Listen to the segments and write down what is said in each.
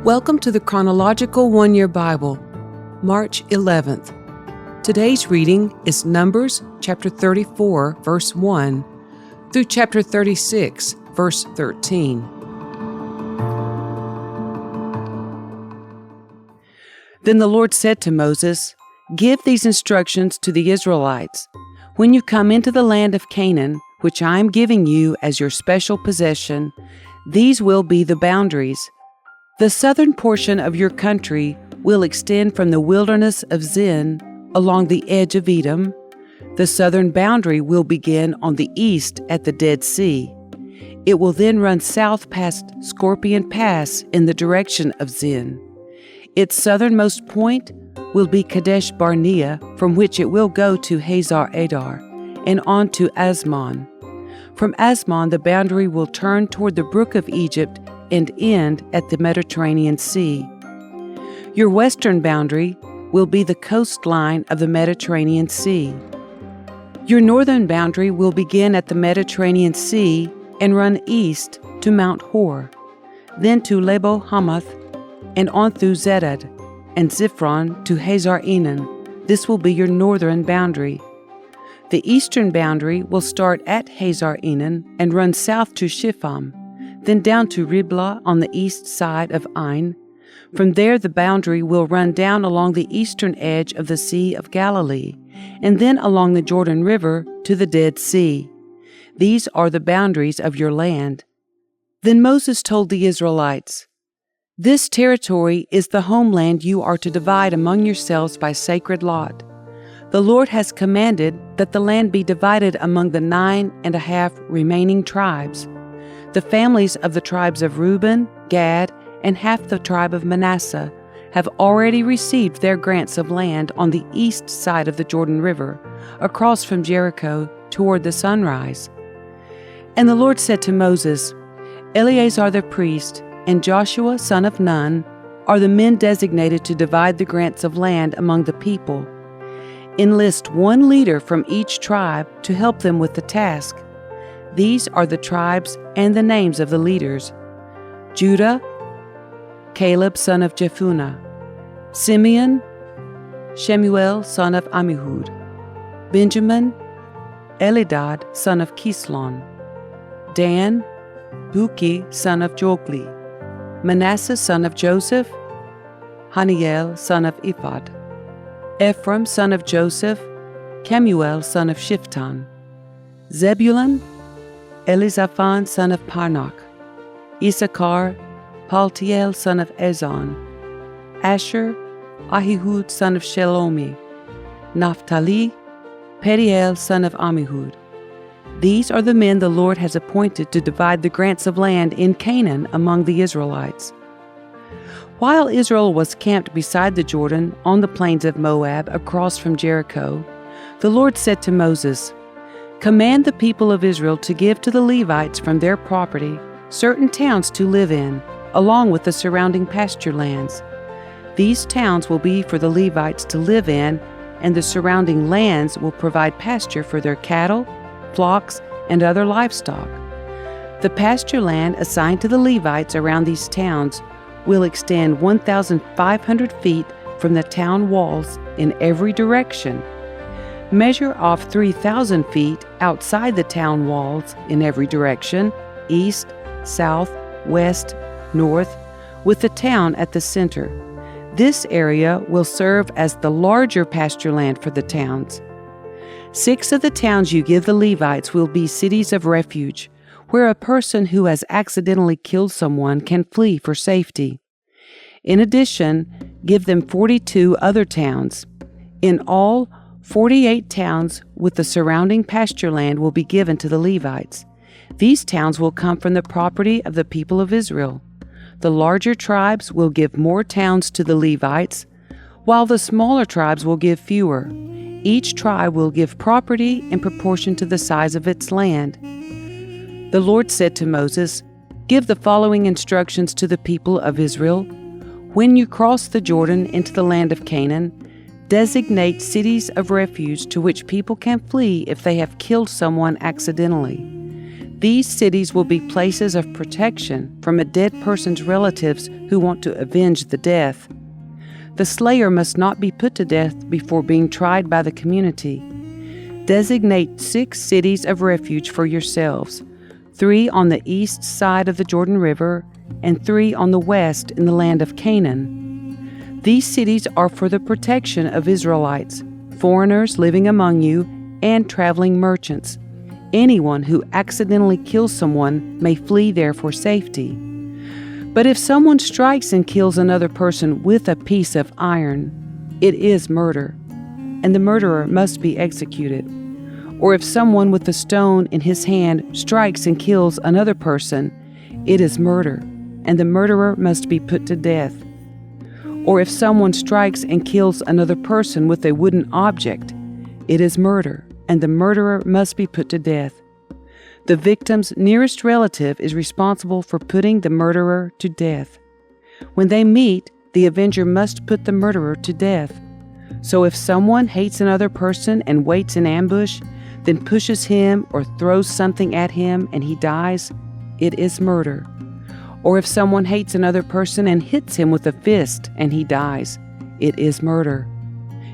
Welcome to the Chronological One-Year Bible, March 11th. Today's reading is Numbers chapter 34, verse 1, through chapter 36, verse 13. Then the Lord said to Moses, "Give these instructions to the Israelites. When you come into the land of Canaan, which I am giving you as your special possession, these will be the boundaries. The southern portion of your country will extend from the wilderness of Zin along the edge of Edom. The southern boundary will begin on the east at the Dead Sea. It will then run south past Scorpion Pass in the direction of Zin. Its southernmost point will be Kadesh Barnea, from which it will go to Hazar Adar and on to Asmon. From Asmon, the boundary will turn toward the brook of Egypt and end at the Mediterranean Sea. Your western boundary will be the coastline of the Mediterranean Sea. Your northern boundary will begin at the Mediterranean Sea and run east to Mount Hor, then to Lebo Hamath, and on through Zedad and Ziphron to Hazar Enan. This will be your northern boundary. The eastern boundary will start at Hazar Enan and run south to Shipham, then down to Riblah on the east side of Ain. From there the boundary will run down along the eastern edge of the Sea of Galilee, and then along the Jordan River to the Dead Sea. These are the boundaries of your land." Then Moses told the Israelites, "This territory is the homeland you are to divide among yourselves by sacred lot. The Lord has commanded that the land be divided among the 9.5 remaining tribes. The families of the tribes of Reuben, Gad, and half the tribe of Manasseh have already received their grants of land on the east side of the Jordan River, across from Jericho toward the sunrise." And the Lord said to Moses, "Eleazar the priest and Joshua son of Nun are the men designated to divide the grants of land among the people. Enlist one leader from each tribe to help them with the task. These are the tribes and the names of the leaders: Judah, Caleb son of Jephunneh; Simeon, Shemuel son of Ammihud; Benjamin, Elidad son of Kislon; Dan, Buki son of Jogli; Manasseh son of Joseph, Haniel son of Ephod; Ephraim son of Joseph, Kemuel son of Shiftan; Zebulun, Elizaphan son of Parnach; Issachar, Paltiel son of Ezon; Asher, Ahihud son of Shelomi; Naphtali, Pediel son of Ammihud. These are the men the Lord has appointed to divide the grants of land in Canaan among the Israelites." While Israel was camped beside the Jordan on the plains of Moab across from Jericho, the Lord said to Moses, "Command the people of Israel to give to the Levites from their property certain towns to live in, along with the surrounding pasture lands. These towns will be for the Levites to live in, and the surrounding lands will provide pasture for their cattle, flocks, and other livestock. The pasture land assigned to the Levites around these towns will extend 1,500 feet from the town walls in every direction. Measure off 3,000 feet outside the town walls in every direction, east, south, west, north, with the town at the center. This area will serve as the larger pasture land for the towns. 6 of the towns you give the Levites will be cities of refuge, where a person who has accidentally killed someone can flee for safety. In addition, give them 42 other towns. In all, 48 towns with the surrounding pasture land will be given to the Levites. These towns will come from the property of the people of Israel. The larger tribes will give more towns to the Levites, while the smaller tribes will give fewer. Each tribe will give property in proportion to the size of its land." The Lord said to Moses, "Give the following instructions to the people of Israel. When you cross the Jordan into the land of Canaan, designate cities of refuge to which people can flee if they have killed someone accidentally. These cities will be places of protection from a dead person's relatives who want to avenge the death. The slayer must not be put to death before being tried by the community. Designate 6 cities of refuge for yourselves, 3 on the east side of the Jordan River and 3 on the west in the land of Canaan. These cities are for the protection of Israelites, foreigners living among you, and traveling merchants. Anyone who accidentally kills someone may flee there for safety. But if someone strikes and kills another person with a piece of iron, it is murder, and the murderer must be executed. Or if someone with a stone in his hand strikes and kills another person, it is murder, and the murderer must be put to death. Or if someone strikes and kills another person with a wooden object, it is murder, and the murderer must be put to death. The victim's nearest relative is responsible for putting the murderer to death. When they meet, the avenger must put the murderer to death. So if someone hates another person and waits in ambush, then pushes him or throws something at him and he dies, it is murder. Or if someone hates another person and hits him with a fist and he dies, it is murder.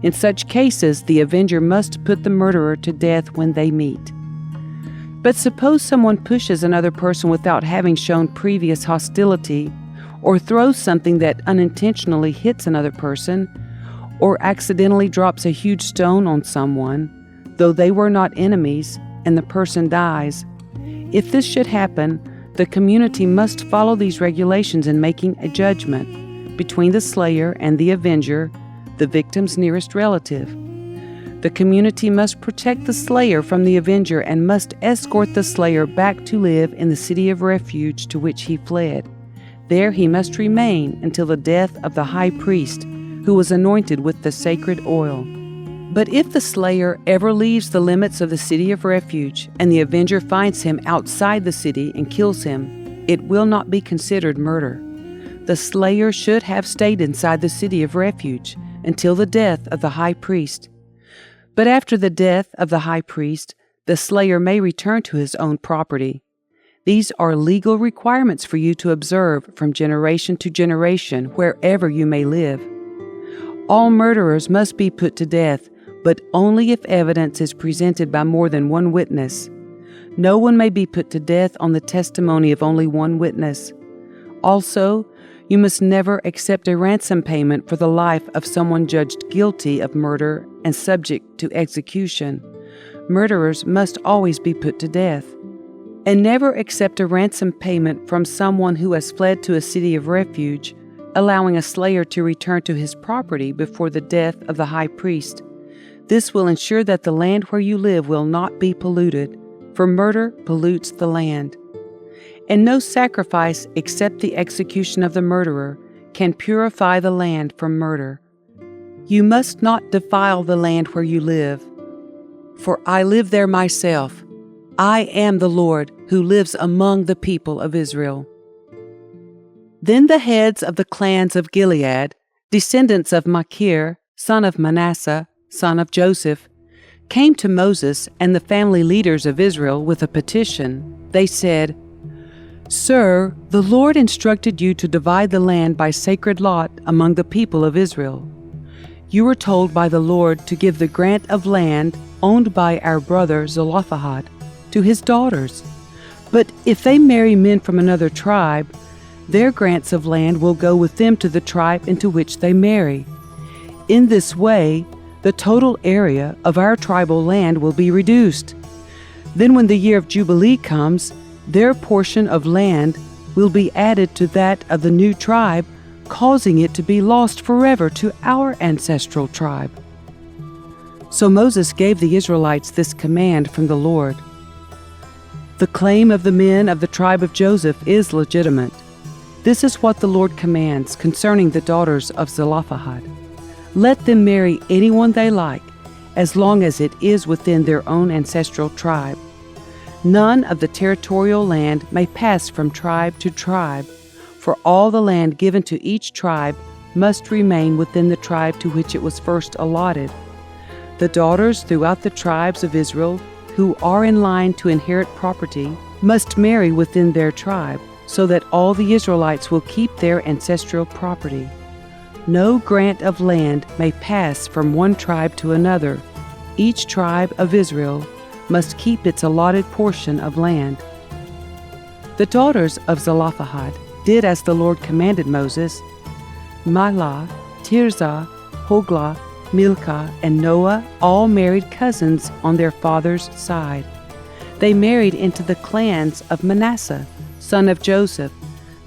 In such cases, the avenger must put the murderer to death when they meet. But suppose someone pushes another person without having shown previous hostility, or throws something that unintentionally hits another person, or accidentally drops a huge stone on someone, though they were not enemies, and the person dies. If this should happen, the community must follow these regulations in making a judgment between the slayer and the avenger, the victim's nearest relative. The community must protect the slayer from the avenger and must escort the slayer back to live in the city of refuge to which he fled. There he must remain until the death of the high priest, who was anointed with the sacred oil. But if the slayer ever leaves the limits of the city of refuge, and the avenger finds him outside the city and kills him, it will not be considered murder. The slayer should have stayed inside the city of refuge until the death of the high priest. But after the death of the high priest, the slayer may return to his own property. These are legal requirements for you to observe from generation to generation wherever you may live. All murderers must be put to death, but only if evidence is presented by more than one witness. No one may be put to death on the testimony of only one witness. Also, you must never accept a ransom payment for the life of someone judged guilty of murder and subject to execution. Murderers must always be put to death. And never accept a ransom payment from someone who has fled to a city of refuge, allowing a slayer to return to his property before the death of the high priest. This will ensure that the land where you live will not be polluted, for murder pollutes the land. And no sacrifice except the execution of the murderer can purify the land from murder. You must not defile the land where you live, for I live there myself. I am the Lord who lives among the people of Israel. Then the heads of the clans of Gilead, descendants of Machir, son of Manasseh, son of Joseph, came to Moses and the family leaders of Israel with a petition. They said, "Sir, the Lord instructed you to divide the land by sacred lot among the people of Israel. You were told by the Lord to give the grant of land owned by our brother Zelophehad to his daughters. But if they marry men from another tribe, their grants of land will go with them to the tribe into which they marry. In this way, the total area of our tribal land will be reduced. Then when the year of Jubilee comes, their portion of land will be added to that of the new tribe, causing it to be lost forever to our ancestral tribe." So Moses gave the Israelites this command from the Lord. The claim of the men of the tribe of Joseph is legitimate. This is what the Lord commands concerning the daughters of Zelophehad. Let them marry anyone they like, as long as it is within their own ancestral tribe. None of the territorial land may pass from tribe to tribe, for all the land given to each tribe must remain within the tribe to which it was first allotted. The daughters throughout the tribes of Israel who are in line to inherit property must marry within their tribe, so that all the Israelites will keep their ancestral property. No grant of land may pass from one tribe to another. Each tribe of Israel must keep its allotted portion of land. The daughters of Zelophehad did as the Lord commanded Moses. Mahlah, Tirzah, Hoglah, Milcah, and Noah all married cousins on their father's side. They married into the clans of Manasseh, son of Joseph.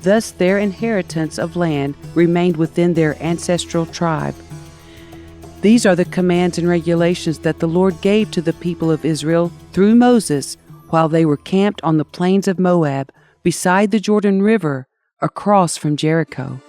Thus their inheritance of land remained within their ancestral tribe. These are the commands and regulations that the Lord gave to the people of Israel through Moses while they were camped on the plains of Moab beside the Jordan River across from Jericho.